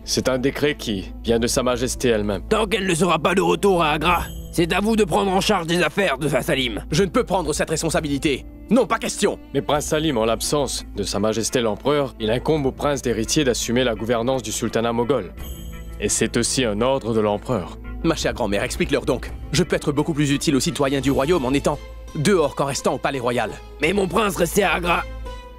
C'est un décret qui vient de Sa Majesté elle-même. Tant qu'elle ne sera pas de retour à Agra, c'est à vous de prendre en charge des affaires de Salim. Je ne peux prendre cette responsabilité. Non, pas question. Mais Prince Salim, en l'absence de Sa Majesté l'Empereur, il incombe au prince d'héritier d'assumer la gouvernance du sultanat moghol. Et c'est aussi un ordre de l'Empereur. Ma chère grand-mère, explique-leur donc. Je peux être beaucoup plus utile aux citoyens du royaume en étant dehors qu'en restant au palais royal. Mais mon prince, rester à Agra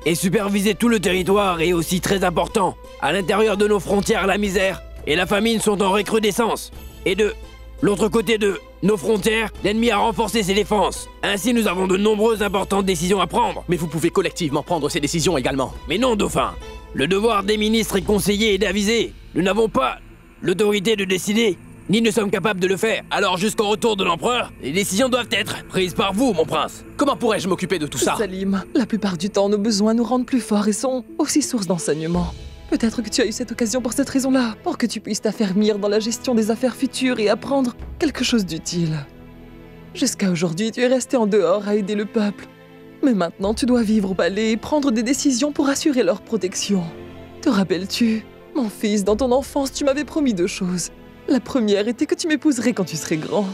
et superviser tout le territoire est aussi très important. À l'intérieur de nos frontières, la misère et la famine sont en recrudescence. Et de l'autre côté de nos frontières, l'ennemi a renforcé ses défenses. Ainsi, nous avons de nombreuses importantes décisions à prendre. Mais vous pouvez collectivement prendre ces décisions également. Mais non, dauphin. Le devoir des ministres et conseillers est d'aviser. Nous n'avons pas l'autorité de décider, ni ne sommes capables de le faire. Alors jusqu'au retour de l'empereur, les décisions doivent être prises par vous, mon prince. Comment pourrais-je m'occuper de tout ça? Salim, la plupart du temps, nos besoins nous rendent plus forts et sont aussi source d'enseignement. Peut-être que tu as eu cette occasion pour cette raison-là, pour que tu puisses t'affermir dans la gestion des affaires futures et apprendre quelque chose d'utile. Jusqu'à aujourd'hui, tu es resté en dehors à aider le peuple. Mais maintenant, tu dois vivre au palais et prendre des décisions pour assurer leur protection. Te rappelles-tu, mon fils, dans ton enfance, tu m'avais promis 2 choses. La première était que tu m'épouserais quand tu serais grand.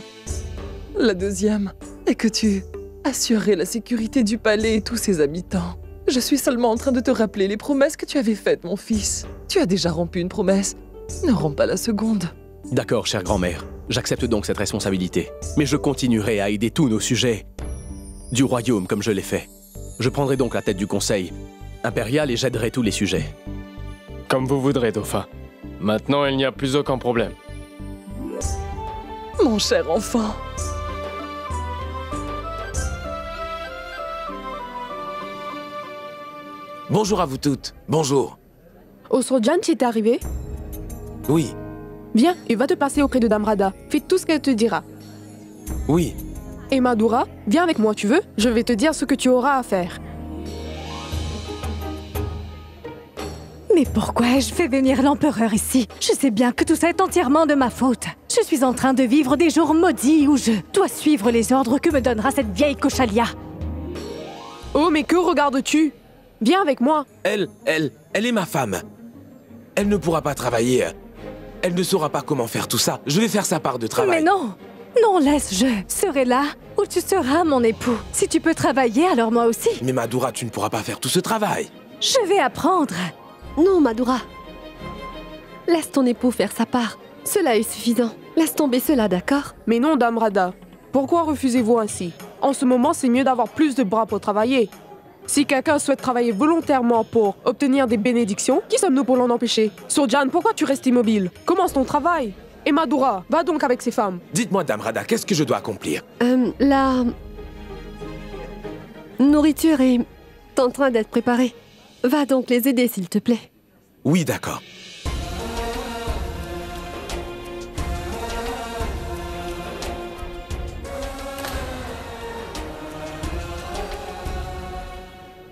La deuxième est que tu assurerais la sécurité du palais et tous ses habitants. Je suis seulement en train de te rappeler les promesses que tu avais faites, mon fils. Tu as déjà rompu une promesse. Ne romps pas la seconde. D'accord, chère grand-mère. J'accepte donc cette responsabilité. Mais je continuerai à aider tous nos sujets du royaume comme je l'ai fait. Je prendrai donc la tête du conseil impérial et j'aiderai tous les sujets. Comme vous voudrez, dauphin. Maintenant, il n'y a plus aucun problème. Mon cher enfant. Bonjour à vous toutes. Bonjour. Osrodjan, tu es arrivé? Oui. Viens, il va te passer auprès de Dame Radha. Fais tout ce qu'elle te dira. Oui. Et Madura, viens avec moi, tu veux? Je vais te dire ce que tu auras à faire. Mais pourquoi ai-je fait venir l'empereur ici? Je sais bien que tout ça est entièrement de ma faute. Je suis en train de vivre des jours maudits où je dois suivre les ordres que me donnera cette vieille Koshalia. Oh, mais que regardes-tu? Viens avec moi. Elle est ma femme. Elle ne pourra pas travailler. Elle ne saura pas comment faire tout ça. Je vais faire sa part de travail. Mais non! Non, laisse, je serai là où tu seras mon époux. Si tu peux travailler, alors moi aussi. Mais Madura, tu ne pourras pas faire tout ce travail. Je vais apprendre. Non, Madura. Laisse ton époux faire sa part. Cela est suffisant. Laisse tomber cela, d'accord? Mais non, Dame Radha. Pourquoi refusez-vous ainsi? En ce moment, c'est mieux d'avoir plus de bras pour travailler. Si quelqu'un souhaite travailler volontairement pour obtenir des bénédictions, qui sommes-nous pour l'en empêcher? Surdjan, pourquoi tu restes immobile? Commence ton travail. Et Madura, va donc avec ces femmes. Dites-moi, Dame Radha, qu'est-ce que je dois accomplir? La nourriture est en train d'être préparée. Va donc les aider, s'il te plaît. Oui, d'accord.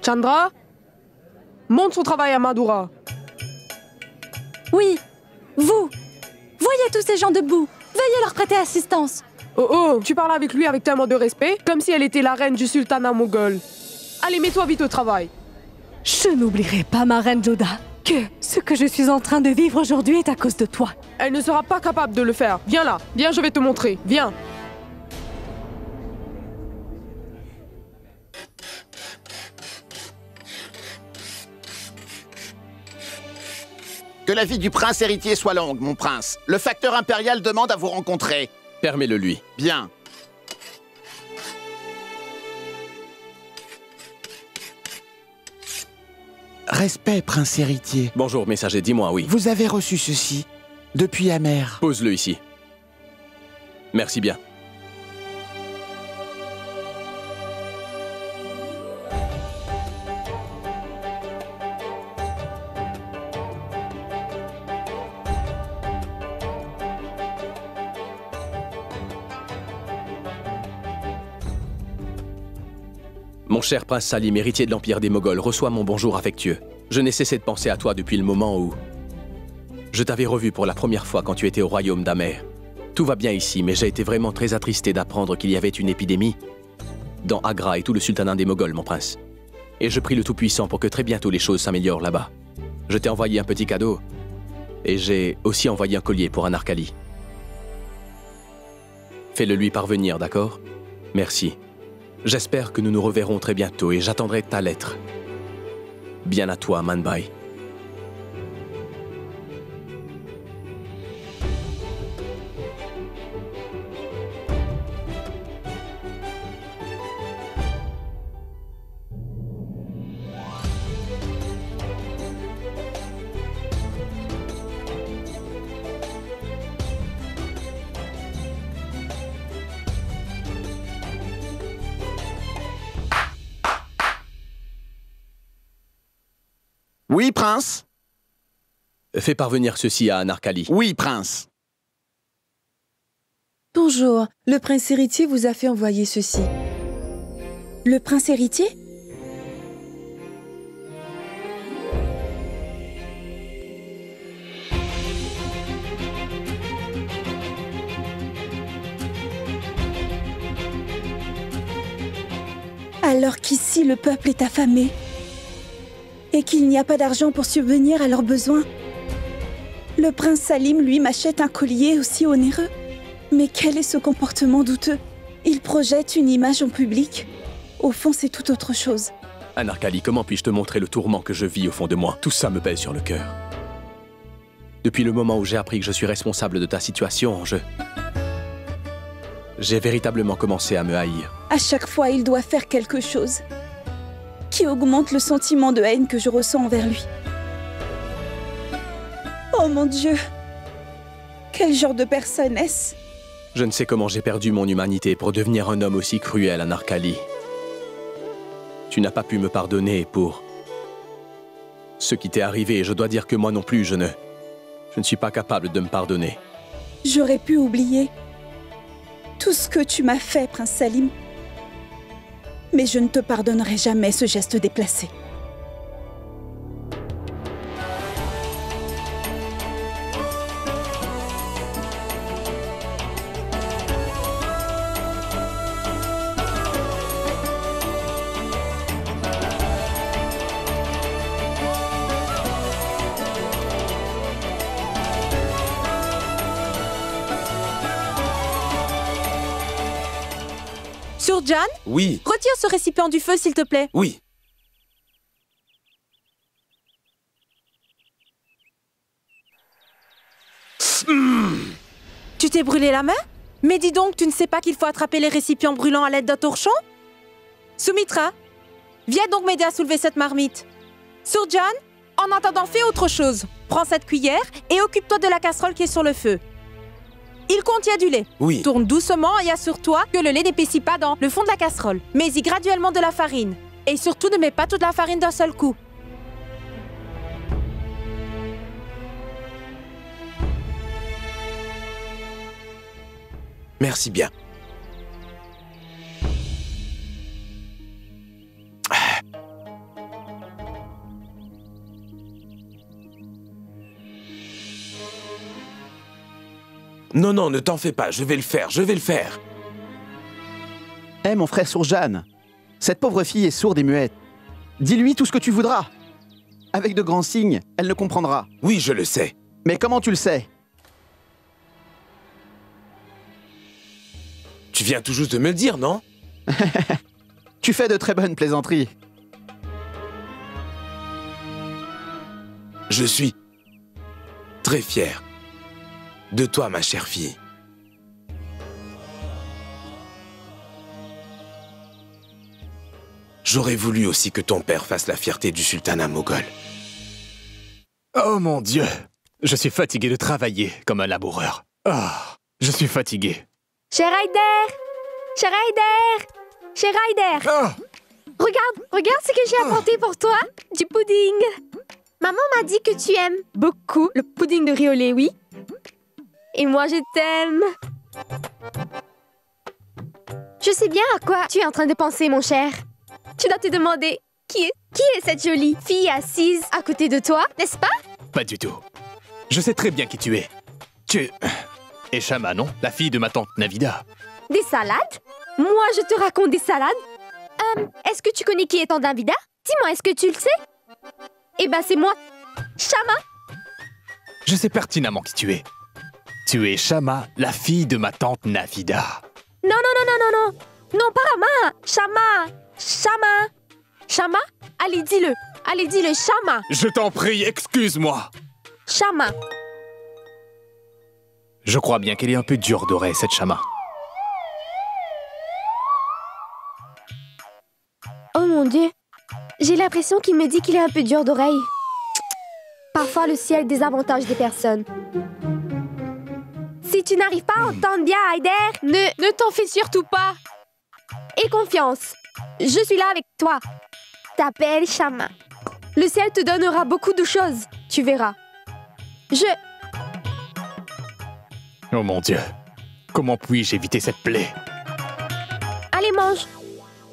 Chandra, montre son travail à Madura. Oui, vous. Voyez tous ces gens debout. Veuillez leur prêter assistance. Oh, tu parles avec lui avec tellement de respect, comme si elle était la reine du sultanat moghol. Allez, mets-toi vite au travail. Je n'oublierai pas, ma reine Joda, que ce que je suis en train de vivre aujourd'hui est à cause de toi. Elle ne sera pas capable de le faire. Viens là, viens, je vais te montrer. Viens. Que la vie du prince héritier soit longue, mon prince. Le facteur impérial demande à vous rencontrer. Permets-le lui. Bien. Respect, prince héritier. Bonjour, messager, dis-moi, oui. Vous avez reçu ceci depuis la mer. Pose-le ici. Merci bien. Mon cher prince Salim, héritier de l'Empire des Moghols, reçois mon bonjour affectueux. Je n'ai cessé de penser à toi depuis le moment où je t'avais revu pour la première fois quand tu étais au royaume d'Amer. Tout va bien ici, mais j'ai été vraiment très attristé d'apprendre qu'il y avait une épidémie dans Agra et tout le sultanat des Moghols, mon prince. Et je prie le Tout-Puissant pour que très bientôt les choses s'améliorent là-bas. Je t'ai envoyé un petit cadeau. Et j'ai aussi envoyé un collier pour Anarkali. Fais-le lui parvenir, d'accord? Merci. J'espère que nous nous reverrons très bientôt et j'attendrai ta lettre. Bien à toi, Manbai. Oui, prince? Fais parvenir ceci à Anarkali. Oui, prince. Bonjour, le prince héritier vous a fait envoyer ceci. Le prince héritier? Alors qu'ici le peuple est affamé et qu'il n'y a pas d'argent pour subvenir à leurs besoins, le prince Salim, lui, m'achète un collier aussi onéreux. Mais quel est ce comportement douteux? Il projette une image en public. Au fond, c'est tout autre chose. Anarkali, comment puis-je te montrer le tourment que je vis au fond de moi? Tout ça me pèse sur le cœur. Depuis le moment où j'ai appris que je suis responsable de ta situation, j'ai véritablement commencé à me haïr. À chaque fois, il doit faire quelque chose qui augmente le sentiment de haine que je ressens envers lui. Oh mon Dieu! Quel genre de personne est-ce? Je ne sais comment j'ai perdu mon humanité pour devenir un homme aussi cruel, Anarkali. Tu n'as pas pu me pardonner pour ce qui t'est arrivé, et je dois dire que moi non plus, je ne suis pas capable de me pardonner. J'aurais pu oublier tout ce que tu m'as fait, prince Salim. Mais je ne te pardonnerai jamais ce geste déplacé. Surjan? Oui. Retire ce récipient du feu, s'il te plaît. Oui. Tu t'es brûlé la main? Mais dis donc, tu ne sais pas qu'il faut attraper les récipients brûlants à l'aide d'un torchon? Soumitra, viens donc m'aider à soulever cette marmite. Surjan, en attendant, fais autre chose. Prends cette cuillère et occupe-toi de la casserole qui est sur le feu. Il contient du lait. Oui. Tourne doucement et assure-toi que le lait n'épaissit pas dans le fond de la casserole. Mets-y graduellement de la farine. Et surtout, ne mets pas toute la farine d'un seul coup. Merci bien. Non, non, ne t'en fais pas, je vais le faire, je vais le faire. Hé, mon frère Surjan, cette pauvre fille est sourde et muette. Dis-lui tout ce que tu voudras. Avec de grands signes, elle ne comprendra. Oui, je le sais. Mais comment tu le sais? Tu viens tout juste de me le dire, non? Tu fais de très bonnes plaisanteries. Je suis très fier de toi, ma chère fille. J'aurais voulu aussi que ton père fasse la fierté du sultanat moghol. Oh mon Dieu! Je suis fatigué de travailler comme un laboureur. Ah, je suis fatigué. Cher Ryder! Cher Ryder! Cher Ryder! Ah! Regarde ce que j'ai apporté pour toi. Du pudding. Maman m'a dit que tu aimes beaucoup le pudding de riz au lait, oui? Et moi, je t'aime. Je sais bien à quoi tu es en train de penser, mon cher. Tu dois te demander qui est cette jolie fille assise à côté de toi, n'est-ce pas? Pas du tout. Je sais très bien qui tu es. Tu es Shama, non? La fille de ma tante Navida. Des salades? Moi, je te raconte des salades? Est-ce que tu connais qui est tante Navida? Dis-moi, est-ce que tu le sais? Eh ben, c'est moi, Shama. Je sais pertinemment qui tu es. Tu es Shama, la fille de ma tante Navida. Non, non, non, non, non, non. Non, pas Rama. Shama. Shama. Shama? Allez, dis-le. Allez, dis-le, Shama. Je t'en prie, excuse-moi. Shama. Je crois bien qu'elle est un peu dure d'oreille, cette Shama. Oh mon Dieu. J'ai l'impression qu'il me dit qu'il est un peu dur d'oreille. Parfois, le ciel désavantage des personnes. Si tu n'arrives pas à entendre bien, Aider, ne t'en fais surtout pas. Aie confiance. Je suis là avec toi. T'appelles Shama. Le ciel te donnera beaucoup de choses. Tu verras. Oh mon Dieu. Comment puis-je éviter cette plaie? Allez, mange.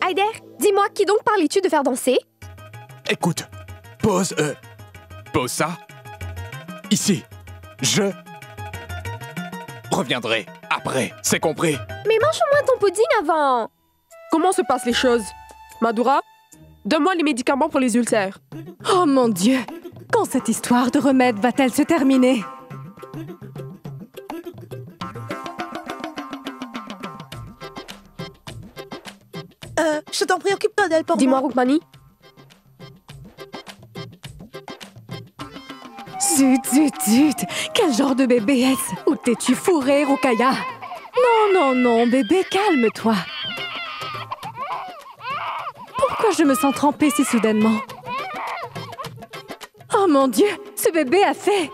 Aider, dis-moi, qui donc parlais-tu de faire danser? Écoute, pose ça. Ici. Je reviendrai après, c'est compris? Mais mange au moins ton pudding avant. Comment se passent les choses? Madura, donne-moi les médicaments pour les ulcères. Oh mon Dieu! Quand cette histoire de remède va-t-elle se terminer? Je t'en prie, occupe-toi d'elle pour moi. Dis-moi, Rukmani. Zut, zut, zut! Quel genre de bébé est-ce? Où t'es-tu fourré, Rukaya? Non, non, non, bébé, calme-toi. Pourquoi je me sens trempée si soudainement? Oh mon Dieu, ce bébé a fait...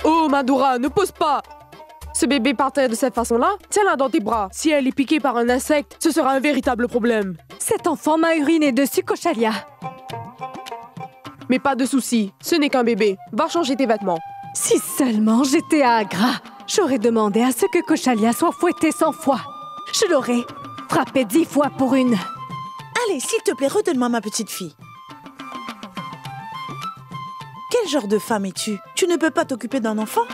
Oh, Madura, ne pose pas! Ce bébé par terre de cette façon-là, tiens-la dans tes bras. Si elle est piquée par un insecte, ce sera un véritable problème. Cet enfant m'a uriné dessus, Koshalia. Mais pas de souci, ce n'est qu'un bébé. Va changer tes vêtements. Si seulement j'étais à Agra, j'aurais demandé à ce que Koshalia soit fouettée 100 fois. Je l'aurais frappée 10 fois pour une. Allez, s'il te plaît, redonne-moi ma petite fille. Quel genre de femme es-tu? Tu ne peux pas t'occuper d'un enfant?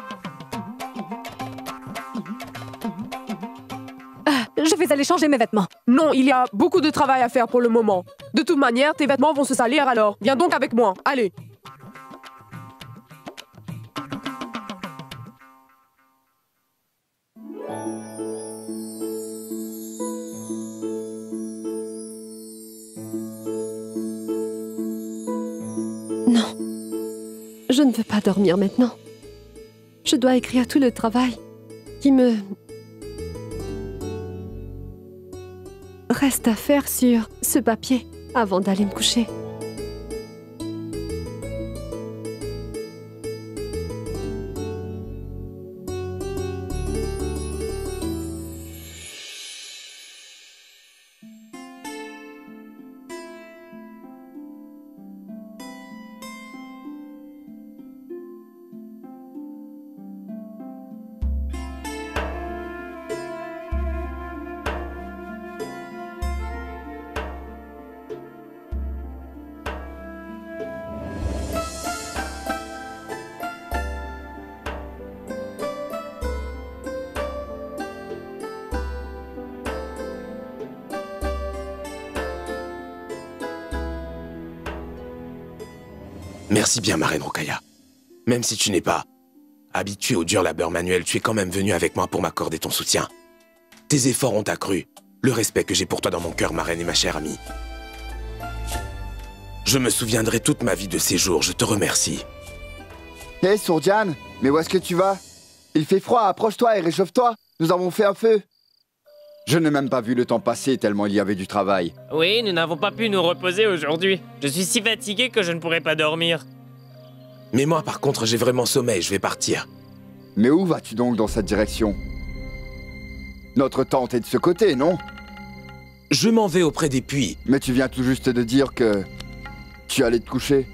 Je vais aller changer mes vêtements. Non, il y a beaucoup de travail à faire pour le moment. De toute manière, tes vêtements vont se salir alors. Viens donc avec moi. Allez. Non. Je ne veux pas dormir maintenant. Je dois écrire tout le travail qui me... reste à faire sur ce papier avant d'aller me coucher. Merci bien, ma reine Rukaya. Même si tu n'es pas habituée au dur labeur manuel, tu es quand même venue avec moi pour m'accorder ton soutien. Tes efforts ont accru le respect que j'ai pour toi dans mon cœur, ma reine et ma chère amie. Je me souviendrai toute ma vie de ces jours, je te remercie. Hé, Sourdiane, mais où est-ce que tu vas? Il fait froid, approche-toi et réchauffe-toi. Nous avons fait un feu. Je n'ai même pas vu le temps passer tellement il y avait du travail. Oui, nous n'avons pas pu nous reposer aujourd'hui. Je suis si fatigué que je ne pourrai pas dormir. Mais moi, par contre, j'ai vraiment sommeil, je vais partir. Mais où vas-tu donc dans cette direction? Notre tente est de ce côté, non? Je m'en vais auprès des puits. Mais tu viens tout juste de dire que... tu allais te coucher.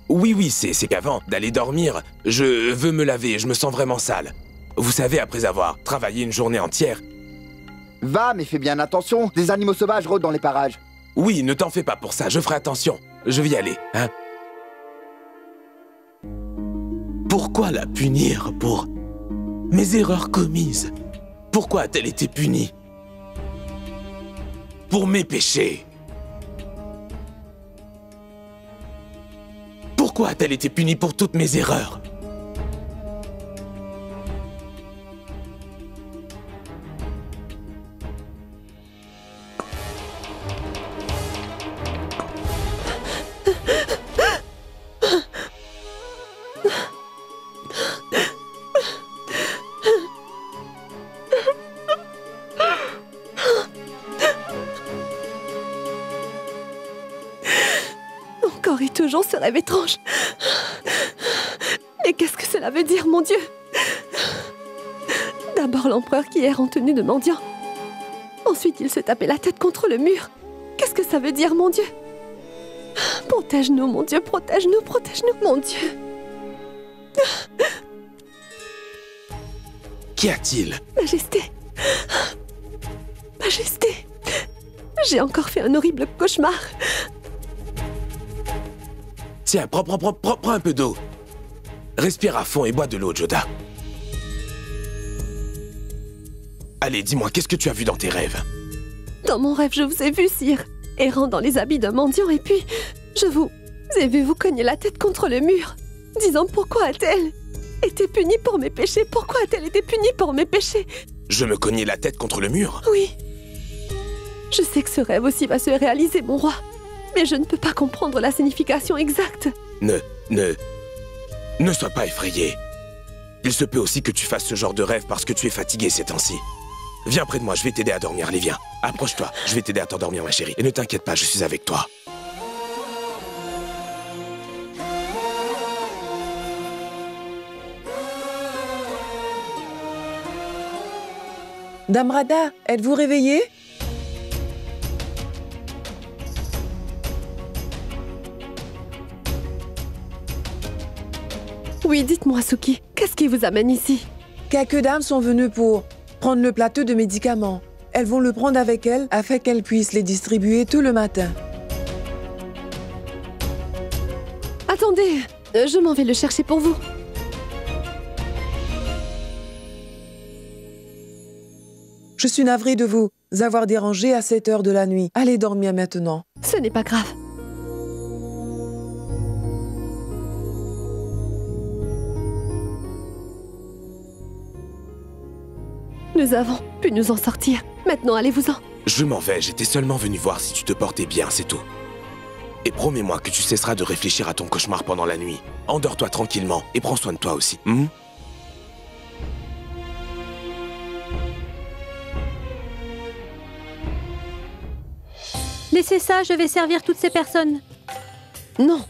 Oui, c'est qu'avant d'aller dormir, je veux me laver, je me sens vraiment sale. Vous savez, après avoir travaillé une journée entière... Va, mais fais bien attention, des animaux sauvages rôdent dans les parages. Oui, ne t'en fais pas pour ça, je ferai attention. Je vais y aller, hein. Pourquoi la punir pour mes erreurs commises? Pourquoi a-t-elle été punie? pour mes péchés. Pourquoi a-t-elle été punie pour toutes mes erreurs? Encore et toujours ce rêve étrange. Mais qu'est-ce que cela veut dire, mon Dieu? D'abord l'empereur qui erre en tenue de mendiant. Ensuite il se tapait la tête contre le mur. Qu'est-ce que ça veut dire, mon Dieu? Protège-nous, mon Dieu, protège-nous, protège-nous, mon Dieu. Qu'y a-t-il? Majesté. Majesté. J'ai encore fait un horrible cauchemar. Tiens, prends un peu d'eau. Respire à fond et bois de l'eau, Joda. Allez, dis-moi, qu'est-ce que tu as vu dans tes rêves? Dans mon rêve, je vous ai vu, sire, errant dans les habits d'un mendiant, et puis je vous ai vu vous cogner la tête contre le mur, disant pourquoi a-t-elle été punie pour mes péchés? Pourquoi a-t-elle été punie pour mes péchés? Je me cognais la tête contre le mur? Oui. Je sais que ce rêve aussi va se réaliser, mon roi. Mais je ne peux pas comprendre la signification exacte. Ne sois pas effrayé. Il se peut aussi que tu fasses ce genre de rêve parce que tu es fatigué ces temps-ci. Viens près de moi, je vais t'aider à dormir. Allez, viens. Approche-toi. Je vais t'aider à t'endormir, ma chérie. Et ne t'inquiète pas, je suis avec toi. Dame Radha, êtes-vous réveillée? Oui, dites-moi, Suki, qu'est-ce qui vous amène ici? Quelques dames sont venues pour prendre le plateau de médicaments. Elles vont le prendre avec elles afin qu'elles puissent les distribuer tout le matin. Attendez, je m'en vais le chercher pour vous. Je suis navrée de vous avoir dérangé à cette heure de la nuit. Allez dormir maintenant. Ce n'est pas grave. Nous avons pu nous en sortir. Maintenant, allez-vous-en. Je m'en vais, j'étais seulement venu voir si tu te portais bien, c'est tout. Et promets-moi que tu cesseras de réfléchir à ton cauchemar pendant la nuit. Endors-toi tranquillement et prends soin de toi aussi. Laissez ça, je vais servir toutes ces personnes. Non,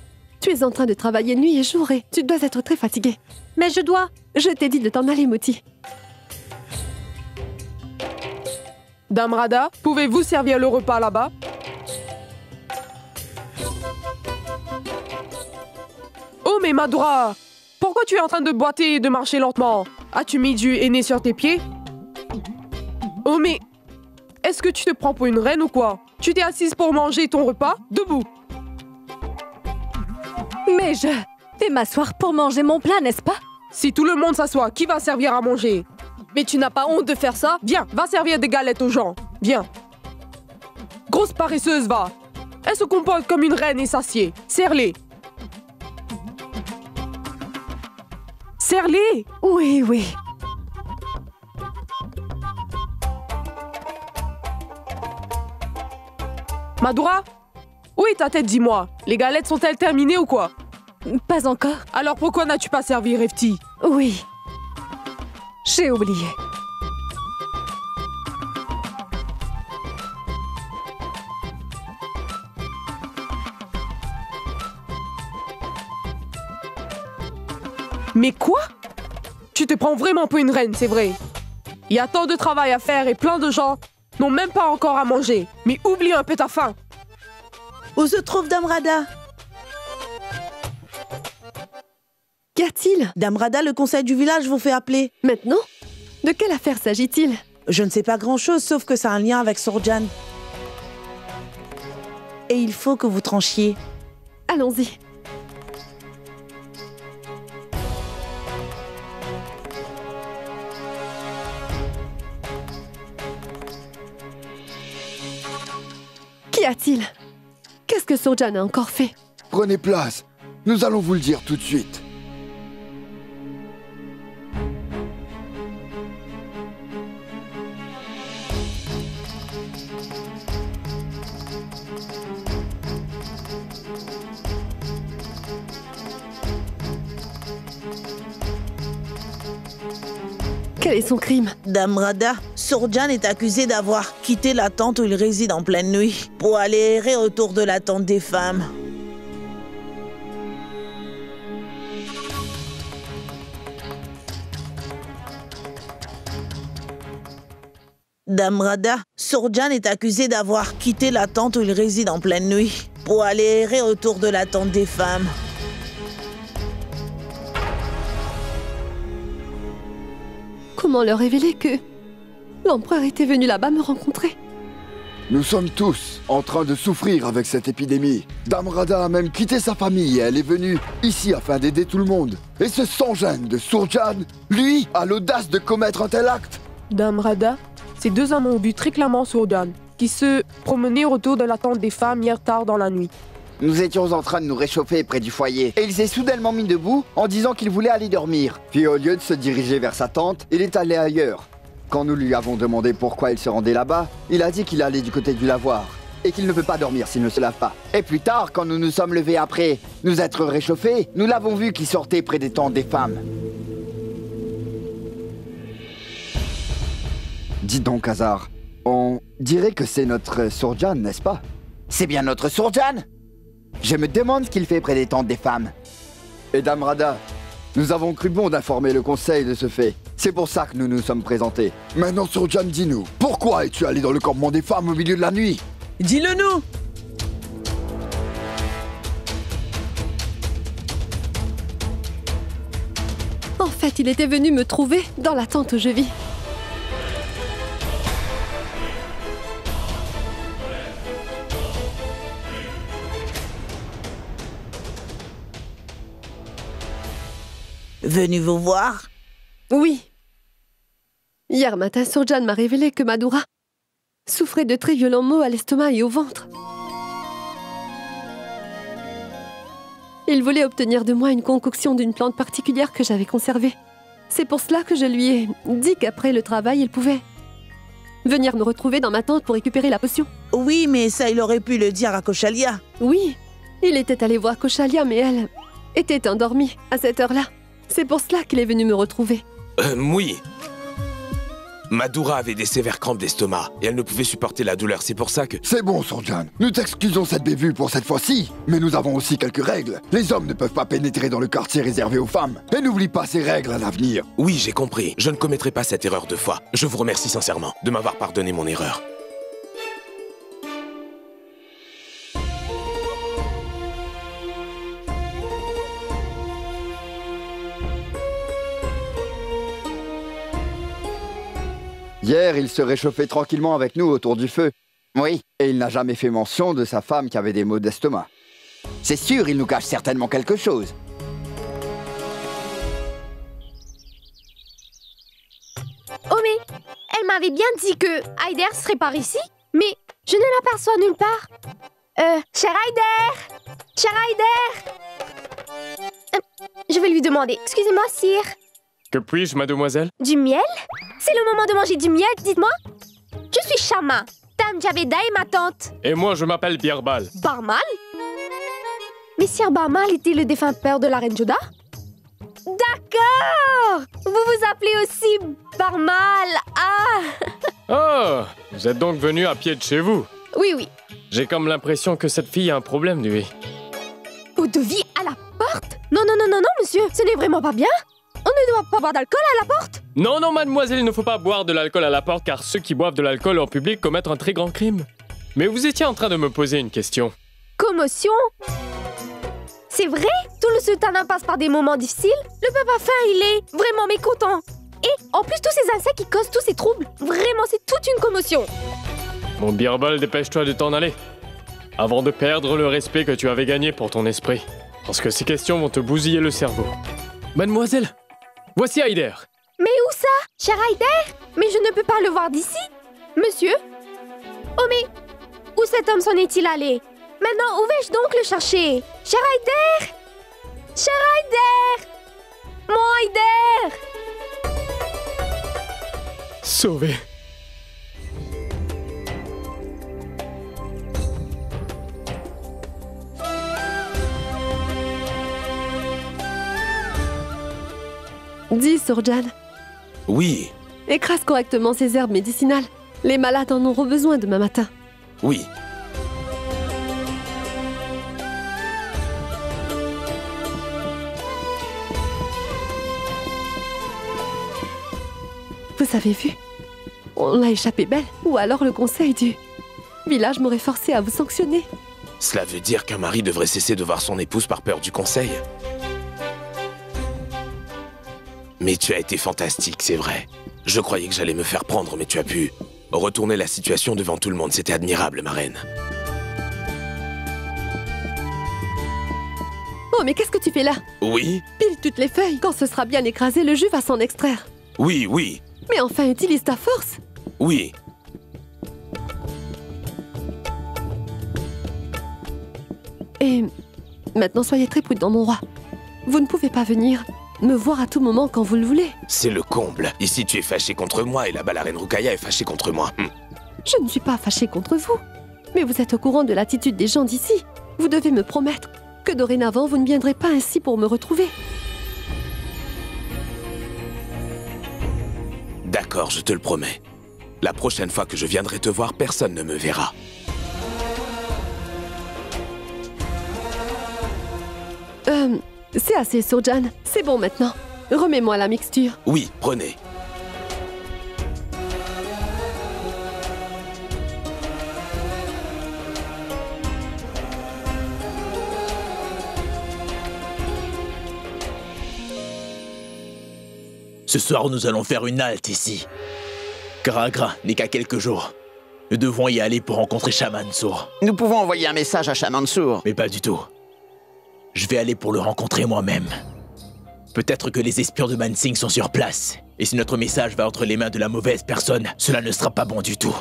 tu es en train de travailler nuit et jour et tu dois être très fatiguée. Mais je dois... Je t'ai dit de t'en aller, Moti. Dame Radha, pouvez-vous servir le repas là-bas? Oh mais Madura, pourquoi tu es en train de boiter et de marcher lentement? As-tu mis du henné sur tes pieds? Oh mais... Est-ce que tu te prends pour une reine ou quoi? Tu t'es assise pour manger ton repas? Debout! Mais je vais m'asseoir pour manger mon plat, n'est-ce pas? Si tout le monde s'assoit, qui va servir à manger? Mais tu n'as pas honte de faire ça? Viens, va servir des galettes aux gens. Viens. Grosse paresseuse, va. Elle se comporte comme une reine et s'assied. Serre-les. Serre-les. Oui, oui. Madura? Où est ta tête, dis-moi? Les galettes sont-elles terminées ou quoi? Pas encore. Alors pourquoi n'as-tu pas servi Refti? Oui. J'ai oublié. Mais quoi? Tu te prends vraiment pour une reine, c'est vrai. Il y a tant de travail à faire et plein de gens n'ont même pas encore à manger. Mais oublie un peu ta faim. Où se trouve Dame Radha? Qu'y a-t-il? Dame Radha, le conseil du village vous fait appeler. Maintenant? De quelle affaire s'agit-il? Je ne sais pas grand-chose, sauf que ça a un lien avec Sourjan. Et il faut que vous tranchiez. Allons-y. a-t-il? Qu'est-ce que Sourjan a encore fait? Prenez place. Nous allons vous le dire tout de suite. Quel est son crime? Dame Radha, Sourjan est accusé d'avoir quitté la tente où il réside en pleine nuit pour aller errer autour de la tente des femmes. Dame Radha, Sourjan est accusé d'avoir quitté la tente où il réside en pleine nuit pour aller errer autour de la tente des femmes. Comment leur révéler que l'empereur était venu là-bas me rencontrer? Nous sommes tous en train de souffrir avec cette épidémie. Dame Radha a même quitté sa famille et elle est venue ici afin d'aider tout le monde. Et ce sans-gêne de Sourjan, lui, a l'audace de commettre un tel acte. Dame Radha, ces deux hommes ont vu très clairement Sourjan, qui se promenait autour de la tente des femmes hier tard dans la nuit. Nous étions en train de nous réchauffer près du foyer, et il s'est soudainement mis debout en disant qu'il voulait aller dormir. Puis au lieu de se diriger vers sa tente, il est allé ailleurs. Quand nous lui avons demandé pourquoi il se rendait là-bas, il a dit qu'il allait du côté du lavoir, et qu'il ne peut pas dormir s'il ne se lave pas. Et plus tard, quand nous nous sommes levés après nous être réchauffés, nous l'avons vu qui sortait près des tentes des femmes. Dites donc, Hazar, on dirait que c'est notre Sourjan, n'est-ce pas? C'est bien notre Sourjan? Je me demande ce qu'il fait près des tentes des femmes. Et Dame Radha, nous avons cru bon d'informer le conseil de ce fait. C'est pour ça que nous nous sommes présentés. Maintenant, Sourjan, dis-nous, pourquoi es-tu allé dans le campement des femmes au milieu de la nuit? Dis-le-nous! En fait, il était venu me trouver dans la tente où je vis. Venu vous voir? Oui. Hier matin, Sourjan m'a révélé que Madura souffrait de très violents maux à l'estomac et au ventre. Il voulait obtenir de moi une concoction d'une plante particulière que j'avais conservée. C'est pour cela que je lui ai dit qu'après le travail, il pouvait venir me retrouver dans ma tente pour récupérer la potion. Oui, mais ça, il aurait pu le dire à Koshalia. Oui, il était allé voir Koshalia, mais elle était endormie à cette heure-là. C'est pour cela qu'il est venu me retrouver. Oui. Madura avait des sévères crampes d'estomac et elle ne pouvait supporter la douleur, c'est pour ça que... C'est bon, Sourjan. Nous t'excusons cette bévue pour cette fois-ci, mais nous avons aussi quelques règles. Les hommes ne peuvent pas pénétrer dans le quartier réservé aux femmes. Et n'oublie pas ces règles à l'avenir. Oui, j'ai compris. Je ne commettrai pas cette erreur 2 fois. Je vous remercie sincèrement de m'avoir pardonné mon erreur. Hier, il se réchauffait tranquillement avec nous autour du feu. Oui. Et il n'a jamais fait mention de sa femme qui avait des maux d'estomac. C'est sûr, il nous cache certainement quelque chose. Oh mais, elle m'avait bien dit que Aider serait par ici, mais je ne l'aperçois nulle part. Cher Aider! Cher Aider! Je vais lui demander. Excusez-moi, sire. Que puis-je, mademoiselle? Du miel? C'est le moment de manger du miel, dites-moi. Je suis Shama, Dame Javeda et ma tante. Et moi, je m'appelle Birbal. Barmal? Mais Sire Barmal était le défunt père de la reine Joda? D'accord! Vous vous appelez aussi Barmal. Ah! Oh, vous êtes donc venu à pied de chez vous? Oui, oui. J'ai comme l'impression que cette fille a un problème, lui. Eau de vie à la porte? Non, non, non, non, non, monsieur, ce n'est vraiment pas bien. On ne doit pas boire d'alcool à la porte. Non, non, mademoiselle, il ne faut pas boire de l'alcool à la porte, car ceux qui boivent de l'alcool en public commettent un très grand crime. Mais vous étiez en train de me poser une question. Commotion? C'est vrai? Tout le sultanat passe par des moments difficiles. Le peuple afin, il est vraiment mécontent. Et en plus, tous ces insectes qui causent tous ces troubles. Vraiment, c'est toute une commotion. Mon Birbal, dépêche-toi de t'en aller. Avant de perdre le respect que tu avais gagné pour ton esprit. Parce que ces questions vont te bousiller le cerveau. Mademoiselle, voici Aider. Mais où ça? Cher Aider? Mais je ne peux pas le voir d'ici. Monsieur? Oh mais... Où cet homme s'en est-il allé? Maintenant, où vais-je donc le chercher? Cher Heider! Cher Heider! Mon Heider! Sauvé. Dis, Surjan, Oui, écrase correctement ces herbes médicinales. Les malades en auront besoin demain matin. oui. Vous avez vu? On a échappé belle. Ou alors le conseil du village m'aurait forcé à vous sanctionner. Cela veut dire qu'un mari devrait cesser de voir son épouse par peur du conseil. Mais tu as été fantastique, c'est vrai. Je croyais que j'allais me faire prendre, mais tu as pu retourner la situation devant tout le monde. C'était admirable, ma reine. Oh, mais qu'est-ce que tu fais là? Oui? Pile toutes les feuilles. Quand ce sera bien écrasé, le jus va s'en extraire. Oui, oui, Mais enfin, utilise ta force. oui. Et maintenant, soyez très prudent, mon roi. Vous ne pouvez pas venir me voir à tout moment quand vous le voulez. C'est le comble. Ici, tu es fâché contre moi et là-bas, la reine Rukaya est fâchée contre moi. Je ne suis pas fâchée contre vous. Mais vous êtes au courant de l'attitude des gens d'ici. Vous devez me promettre que dorénavant, vous ne viendrez pas ainsi pour me retrouver. D'accord, je te le promets. La prochaine fois que je viendrai te voir, personne ne me verra. C'est assez, Surjan. C'est bon maintenant. Remets-moi la mixture. Oui, prenez. Ce soir, nous allons faire une halte ici. Car Agra n'est qu'à quelques jours. Nous devons y aller pour rencontrer Shamansour. Nous pouvons envoyer un message à Shamansour. Mais pas du tout. Je vais aller pour le rencontrer moi-même. Peut-être que les espions de Mansingh sont sur place. Et si notre message va entre les mains de la mauvaise personne, cela ne sera pas bon du tout.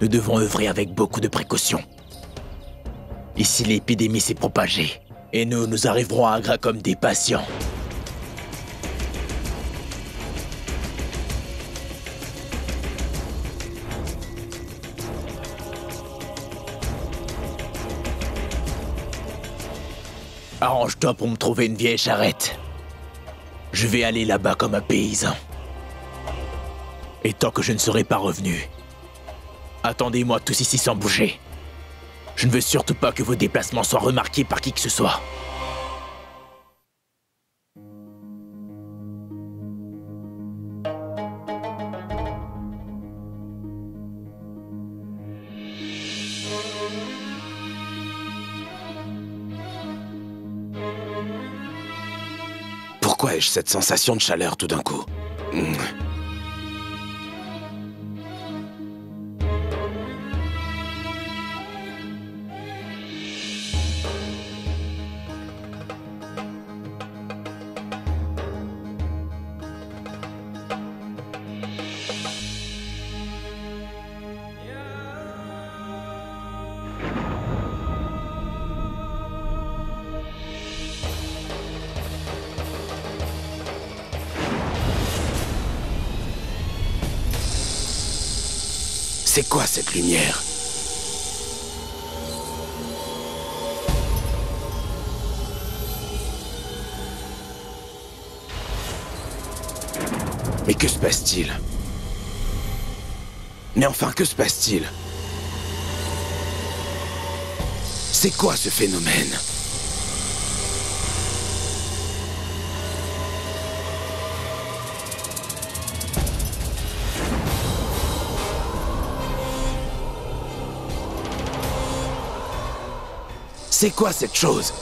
Nous devons œuvrer avec beaucoup de précautions. Ici, l'épidémie s'est propagée. Et nous arriverons à Agra comme des patients. Arrange-toi pour me trouver une vieille charrette. Je vais aller là-bas comme un paysan. Et tant que je ne serai pas revenu, attendez-moi tous ici sans bouger. Je ne veux surtout pas que vos déplacements soient remarqués par qui que ce soit. Pourquoi ai-je cette sensation de chaleur tout d'un coup? C'est quoi cette lumière? Mais que se passe-t-il? Mais enfin, que se passe-t-il? C'est quoi ce phénomène? C'est quoi cette chose?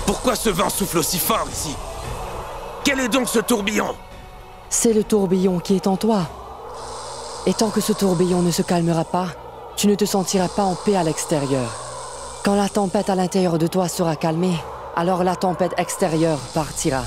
Pourquoi ce vent souffle aussi fort ici? Quel est donc ce tourbillon? C'est le tourbillon qui est en toi. Et tant que ce tourbillon ne se calmera pas, tu ne te sentiras pas en paix à l'extérieur. Quand la tempête à l'intérieur de toi sera calmée, alors la tempête extérieure partira.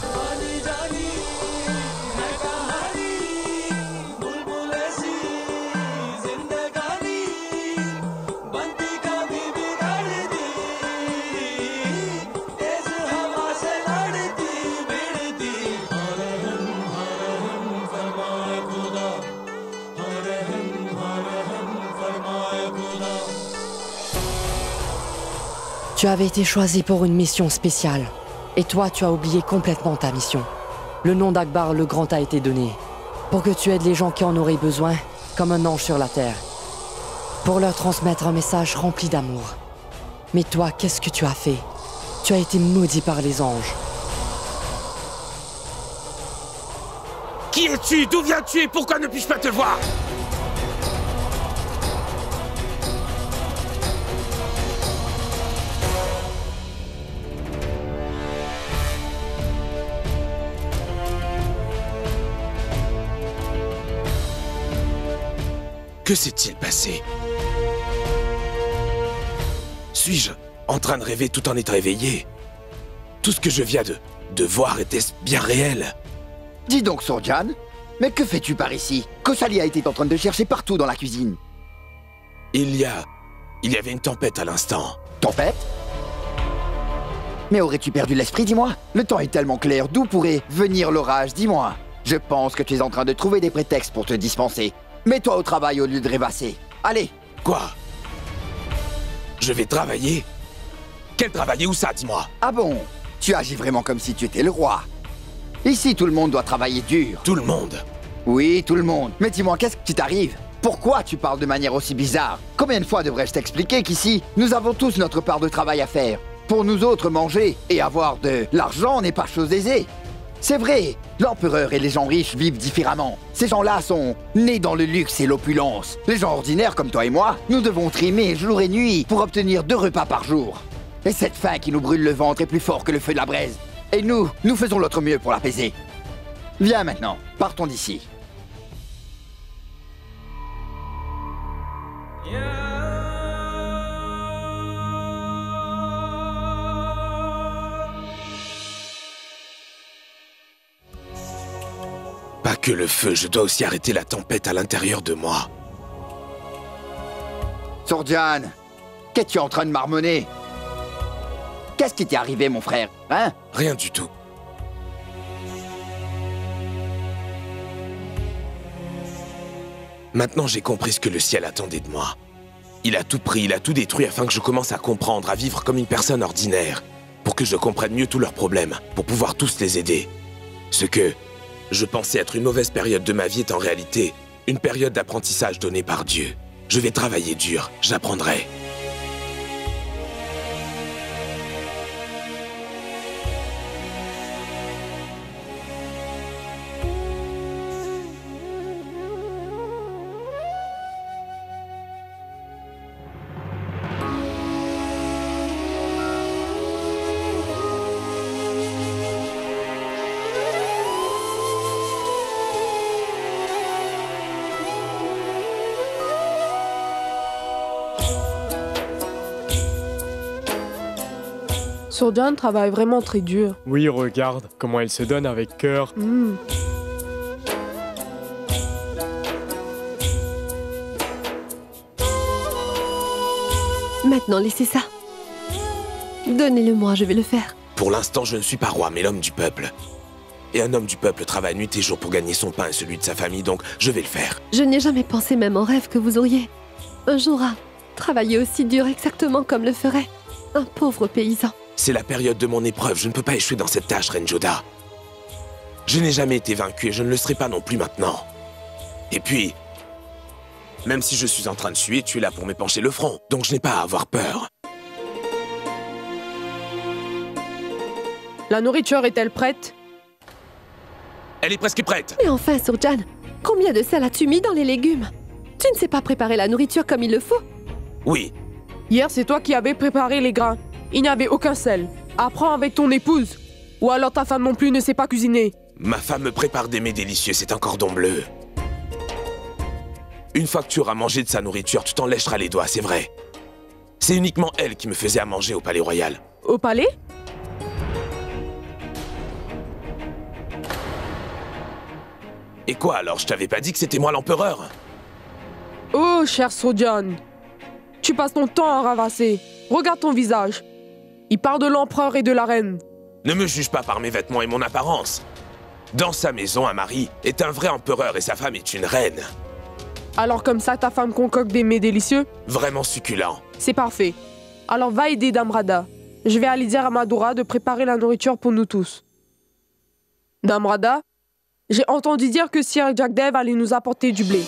Tu avais été choisi pour une mission spéciale. Et toi, tu as oublié complètement ta mission. Le nom d'Akbar le Grand t'a été donné. Pour que tu aides les gens qui en auraient besoin, comme un ange sur la terre. Pour leur transmettre un message rempli d'amour. Mais toi, qu'est-ce que tu as fait? Tu as été maudit par les anges. Qui es-tu? D'où viens-tu? Et pourquoi ne puis-je pas te voir? Que s'est-il passé? Suis-je en train de rêver tout en étant réveillé? Tout ce que je viens de voir, était-ce bien réel? Dis donc, Sourjan, mais que fais-tu par ici? Kosalia était en train de chercher partout dans la cuisine. Il y avait une tempête à l'instant. Tempête? Mais aurais-tu perdu l'esprit, dis-moi? Le temps est tellement clair, d'où pourrait venir l'orage, dis-moi? Je pense que tu es en train de trouver des prétextes pour te dispenser. Mets-toi au travail au lieu de rêvasser. Allez! Quoi? Je vais travailler? Quel travailler? Où ça, dis-moi? Ah bon? Tu agis vraiment comme si tu étais le roi. Ici, tout le monde doit travailler dur. Tout le monde? Oui, tout le monde. Mais dis-moi, qu'est-ce qui t'arrive? Pourquoi tu parles de manière aussi bizarre? Combien de fois devrais-je t'expliquer qu'ici, nous avons tous notre part de travail à faire? Pour nous autres, manger et avoir de l'argent n'est pas chose aisée. C'est vrai, l'empereur et les gens riches vivent différemment. Ces gens-là sont nés dans le luxe et l'opulence. Les gens ordinaires comme toi et moi, nous devons trimer jour et nuit pour obtenir 2 repas par jour. Et cette faim qui nous brûle le ventre est plus fort que le feu de la braise. Et nous faisons notre mieux pour l'apaiser. Viens maintenant, partons d'ici. Pas que le feu, je dois aussi arrêter la tempête à l'intérieur de moi. Sourjan, qu'es-tu que tu es en train de marmonner? Qu'est-ce qui t'est arrivé, mon frère? Hein? Rien du tout. Maintenant, j'ai compris ce que le ciel attendait de moi. Il a tout pris, il a tout détruit afin que je commence à comprendre, à vivre comme une personne ordinaire. Pour que je comprenne mieux tous leurs problèmes, pour pouvoir tous les aider. Ce que je pensais être une mauvaise période de ma vie est en réalité une période d'apprentissage donnée par Dieu. Je vais travailler dur, j'apprendrai. Sourjan travaille vraiment très dur. Oui, regarde comment elle se donne avec cœur. Maintenant, laissez ça. Donnez-le-moi, je vais le faire. Pour l'instant, je ne suis pas roi, mais l'homme du peuple. Et un homme du peuple travaille nuit et jour pour gagner son pain et celui de sa famille, donc je vais le faire. Je n'ai jamais pensé, même en rêve, que vous auriez un jour à travailler aussi dur exactement comme le ferait un pauvre paysan. C'est la période de mon épreuve, je ne peux pas échouer dans cette tâche, Reine Joda. Je n'ai jamais été vaincu et je ne le serai pas non plus maintenant. Et puis, même si je suis en train de suer, tu es là pour m'épancher le front, donc je n'ai pas à avoir peur. La nourriture est-elle prête? Elle est presque prête. Mais enfin, Sourjan, combien de sel as-tu mis dans les légumes? Tu ne sais pas préparer la nourriture comme il le faut? Oui. Hier, c'est toi qui avais préparé les grains. Il n'y avait aucun sel. Apprends avec ton épouse. Ou alors ta femme non plus ne sait pas cuisiner. Ma femme me prépare des mets délicieux, c'est un cordon bleu. Une fois que tu auras mangé de sa nourriture, tu t'en lècheras les doigts, c'est vrai. C'est uniquement elle qui me faisait à manger au palais royal. Au palais? Et quoi alors, je t'avais pas dit que c'était moi l'empereur? Oh, cher Sojaan, tu passes ton temps à ravasser. Regarde ton visage. Il parle de l'empereur et de la reine. Ne me juge pas par mes vêtements et mon apparence. Dans sa maison, un mari est un vrai empereur et sa femme est une reine. Alors comme ça, ta femme concocte des mets délicieux? Vraiment succulent. C'est parfait. Alors va aider Dame Radha. Je vais aller dire à Madora de préparer la nourriture pour nous tous. Dame Radha, j'ai entendu dire que Sir Jagdev allait nous apporter du blé.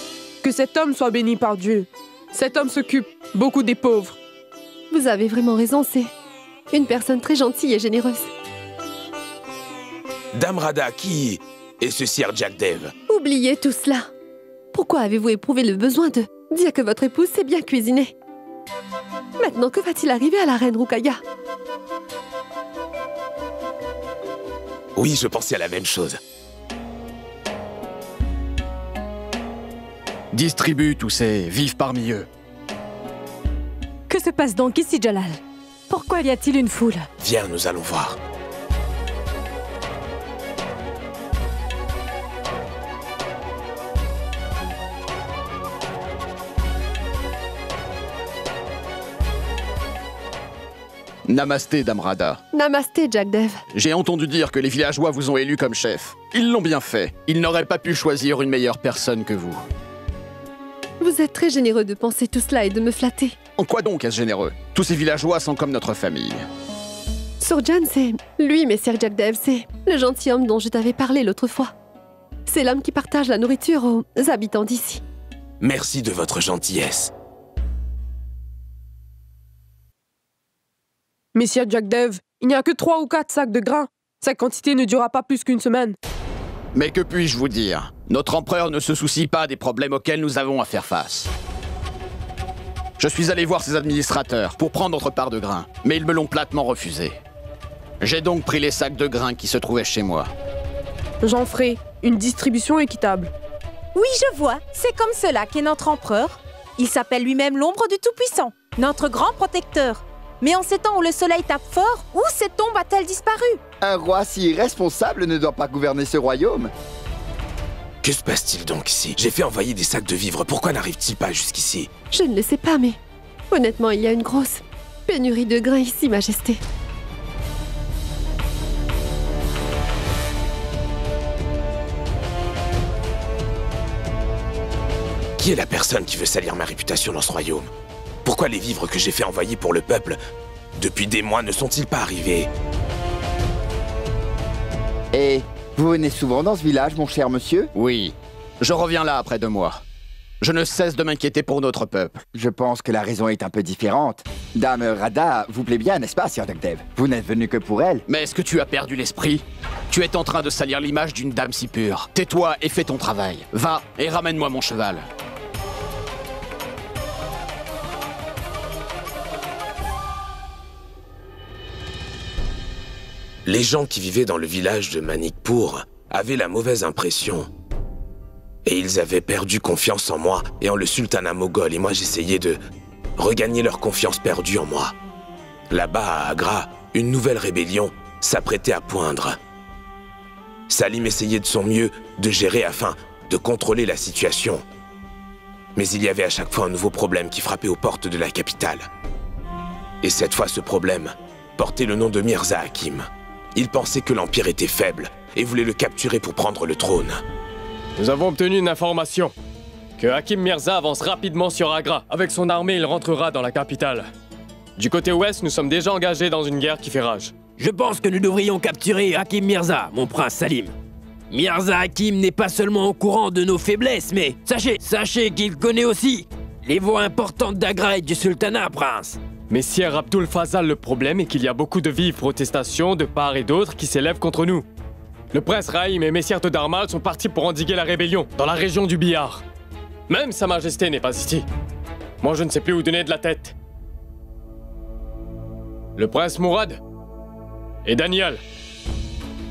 Que cet homme soit béni par Dieu. Cet homme s'occupe beaucoup des pauvres. Vous avez vraiment raison, c'est une personne très gentille et généreuse. Dame Radha, qui est ce Sir Jagdev? Oubliez tout cela. Pourquoi avez-vous éprouvé le besoin de dire que votre épouse sait bien cuisiner? Maintenant, que va-t-il arriver à la reine Rukaya? Oui, je pensais à la même chose. Distribue tous ces vivres parmi eux. Que se passe donc ici, Jalal? Pourquoi y a-t-il une foule? Viens, nous allons voir. Namasté, Dame Radha. Namasté, Jagdev. J'ai entendu dire que les villageois vous ont élu comme chef. Ils l'ont bien fait. Ils n'auraient pas pu choisir une meilleure personne que vous. Vous êtes très généreux de penser tout cela et de me flatter. En quoi donc est-ce généreux? Tous ces villageois sont comme notre famille. Sojaan, c'est lui, Messire Jagdev, c'est le gentilhomme dont je t'avais parlé l'autre fois. C'est l'homme qui partage la nourriture aux habitants d'ici. Merci de votre gentillesse. Messire Jagdev, il n'y a que 3 ou 4 sacs de grains. Cette quantité ne durera pas plus qu'une semaine. Mais que puis-je vous dire? Notre empereur ne se soucie pas des problèmes auxquels nous avons à faire face. Je suis allé voir ses administrateurs pour prendre notre part de grains, mais ils me l'ont platement refusé. J'ai donc pris les sacs de grains qui se trouvaient chez moi. J'en ferai une distribution équitable. Oui, je vois. C'est comme cela qu'est notre empereur. Il s'appelle lui-même l'ombre du Tout-Puissant, notre grand protecteur. Mais en ces temps où le soleil tape fort, où cette ombre a-t-elle disparu? Un roi si irresponsable ne doit pas gouverner ce royaume. Que se passe-t-il donc ici? J'ai fait envoyer des sacs de vivres, pourquoi n'arrive-t-il pas jusqu'ici? Je ne le sais pas, mais honnêtement, il y a une grosse pénurie de grains ici, Majesté. Qui est la personne qui veut salir ma réputation dans ce royaume? Pourquoi les vivres que j'ai fait envoyer pour le peuple, depuis des mois, ne sont-ils pas arrivés? Et vous venez souvent dans ce village, mon cher monsieur? Oui. Je reviens là après 2 mois. Je ne cesse de m'inquiéter pour notre peuple. Je pense que la raison est un peu différente. Dame Radha vous plaît bien, n'est-ce pas, Sir Jagdev? Vous n'êtes venu que pour elle. Mais est-ce que tu as perdu l'esprit? Tu es en train de salir l'image d'une dame si pure. Tais-toi et fais ton travail. Va et ramène-moi mon cheval. Les gens qui vivaient dans le village de Manikpur avaient la mauvaise impression. Et ils avaient perdu confiance en moi et en le sultanat moghol, et moi j'essayais de regagner leur confiance perdue en moi. Là-bas à Agra, une nouvelle rébellion s'apprêtait à poindre. Salim essayait de son mieux de gérer afin de contrôler la situation. Mais il y avait à chaque fois un nouveau problème qui frappait aux portes de la capitale. Et cette fois, ce problème portait le nom de Mirza Hakim. Il pensait que l'Empire était faible et voulait le capturer pour prendre le trône. Nous avons obtenu une information. Que Hakim Mirza avance rapidement sur Agra. Avec son armée, il rentrera dans la capitale. Du côté ouest, nous sommes déjà engagés dans une guerre qui fait rage. Je pense que nous devrions capturer Hakim Mirza, mon prince Salim. Mirza Hakim n'est pas seulement au courant de nos faiblesses, mais sachez qu'il connaît aussi les voies importantes d'Agra et du sultanat, prince. Messire Abdul Fazal, le problème est qu'il y a beaucoup de vives protestations de part et d'autre qui s'élèvent contre nous. Le prince Rahim et Messire Todarmal sont partis pour endiguer la rébellion dans la région du Bihar. Même Sa Majesté n'est pas ici. Moi, je ne sais plus où donner de la tête. Le prince Mourad et Daniel,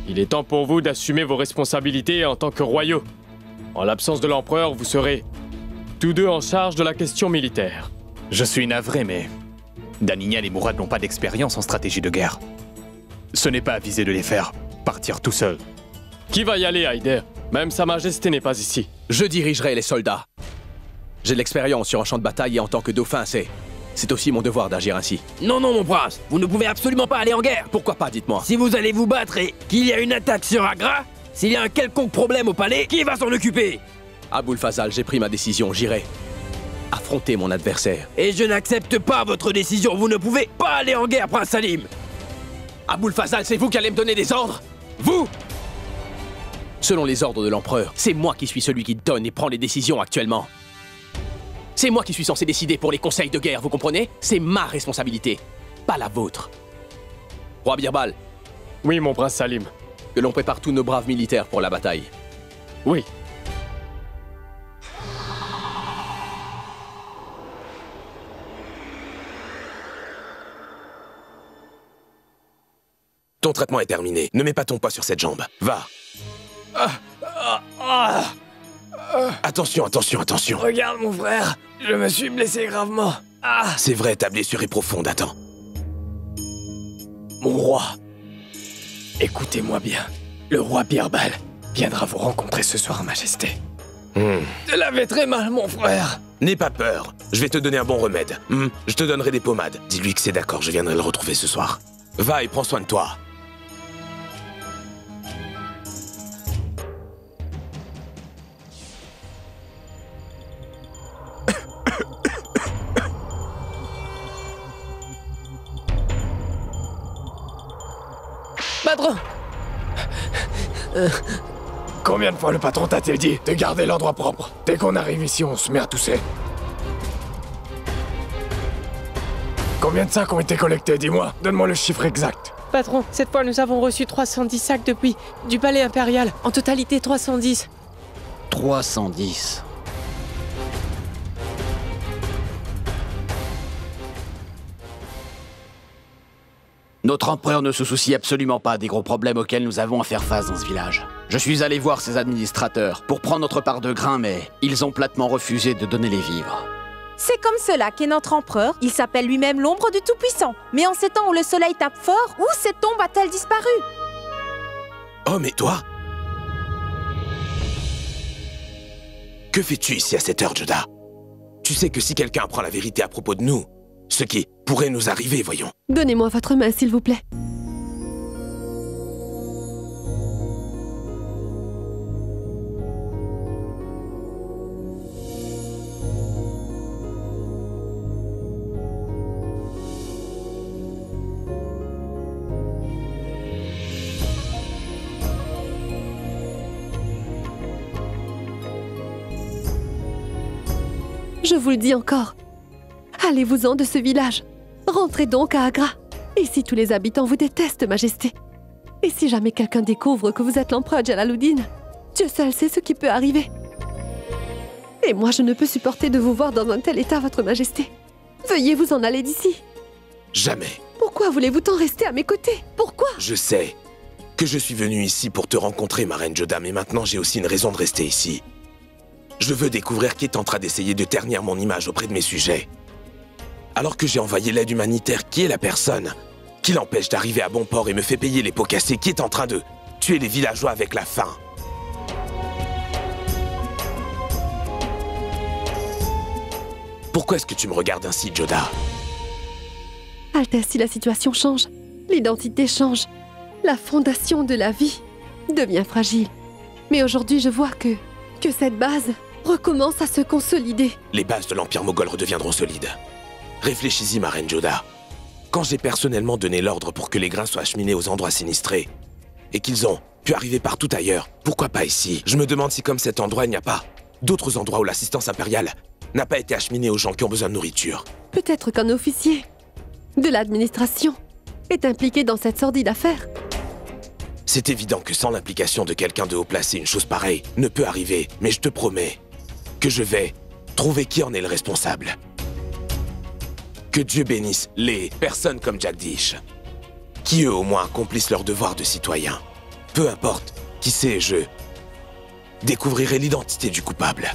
il est temps pour vous d'assumer vos responsabilités en tant que royaux. En l'absence de l'empereur, vous serez tous deux en charge de la question militaire. Je suis navré, mais Daniel et Mourad n'ont pas d'expérience en stratégie de guerre. Ce n'est pas avisé de les faire partir tout seuls. Qui va y aller, Haider? Même Sa Majesté n'est pas ici. Je dirigerai les soldats. J'ai de l'expérience sur un champ de bataille et en tant que dauphin, c'est aussi mon devoir d'agir ainsi. Non, non, mon prince, vous ne pouvez absolument pas aller en guerre. Pourquoi pas, dites-moi? Si vous allez vous battre et qu'il y a une attaque sur Agra, s'il y a un quelconque problème au palais, qui va s'en occuper? Aboul Fazal, j'ai pris ma décision, j'irai affronter mon adversaire. Et je n'accepte pas votre décision, vous ne pouvez pas aller en guerre, prince Salim. Aboul Fazal, c'est vous qui allez me donner des ordres? Vous? Selon les ordres de l'empereur, c'est moi qui suis celui qui donne et prend les décisions actuellement. C'est moi qui suis censé décider pour les conseils de guerre, vous comprenez? C'est ma responsabilité, pas la vôtre. Roi Birbal. Oui, mon prince Salim. Que l'on prépare tous nos braves militaires pour la bataille. Oui. Ton traitement est terminé. Ne mets pas ton poids sur cette jambe. Va. Attention, attention, attention. Regarde, mon frère, je me suis blessé gravement. C'est vrai, ta blessure est profonde, attends. Mon roi, écoutez-moi bien. Le roi Birbal viendra vous rencontrer ce soir, Majesté. Je l'avais très mal, mon frère. N'aie pas peur. Je vais te donner un bon remède. Je te donnerai des pommades. Dis-lui que c'est d'accord, je viendrai le retrouver ce soir. Va et prends soin de toi. Patron! Combien de fois le patron t'a-t-il dit de garder l'endroit propre? Dès qu'on arrive ici, on se met à tousser. Combien de sacs ont été collectés, dis-moi? Donne-moi le chiffre exact. Patron, cette fois nous avons reçu 310 sacs depuis du palais impérial. En totalité 310. 310. Notre empereur ne se soucie absolument pas des gros problèmes auxquels nous avons à faire face dans ce village. Je suis allé voir ses administrateurs pour prendre notre part de grain, mais ils ont platement refusé de donner les vivres. C'est comme cela qu'est notre empereur. Il s'appelle lui-même l'ombre du Tout-Puissant. Mais en ces temps où le soleil tape fort, où cette ombre a-t-elle disparu? Oh, mais toi? Que fais-tu ici à cette heure, Joda? Tu sais que si quelqu'un apprend la vérité à propos de nous, ce qui pourrait nous arriver, voyons. Donnez-moi votre main, s'il vous plaît. Je vous le dis encore. Allez-vous-en de ce village. Rentrez donc à Agra. Et si tous les habitants vous détestent, Majesté? Et si jamais quelqu'un découvre que vous êtes l'empereur Jalaluddin? Dieu seul sait ce qui peut arriver. Et moi, je ne peux supporter de vous voir dans un tel état, Votre Majesté. Veuillez vous en aller d'ici. Jamais. Pourquoi voulez-vous tant rester à mes côtés? Pourquoi? Je sais que je suis venu ici pour te rencontrer, ma reine Joda, mais maintenant j'ai aussi une raison de rester ici. Je veux découvrir qui tentera d'essayer de ternir mon image auprès de mes sujets. Alors que j'ai envoyé l'aide humanitaire, qui est la personne qui l'empêche d'arriver à bon port et me fait payer les pots cassés, qui est en train de tuer les villageois avec la faim? Pourquoi est-ce que tu me regardes ainsi, Joda? Altesse, si la situation change, l'identité change, la fondation de la vie devient fragile. Mais aujourd'hui, je vois que cette base recommence à se consolider. Les bases de l'Empire moghol redeviendront solides. Réfléchis-y, ma reine Joda. Quand j'ai personnellement donné l'ordre pour que les grains soient acheminés aux endroits sinistrés, et qu'ils ont pu arriver partout ailleurs, pourquoi pas ici? Je me demande si comme cet endroit, il n'y a pas d'autres endroits où l'assistance impériale n'a pas été acheminée aux gens qui ont besoin de nourriture. Peut-être qu'un officier de l'administration est impliqué dans cette sordide affaire. C'est évident que sans l'implication de quelqu'un de haut placé, une chose pareille ne peut arriver, mais je te promets que je vais trouver qui en est le responsable. Que Dieu bénisse les personnes comme Jagdish, qui eux au moins accomplissent leur devoir de citoyen. Peu importe, qui sait, je découvrirai l'identité du coupable.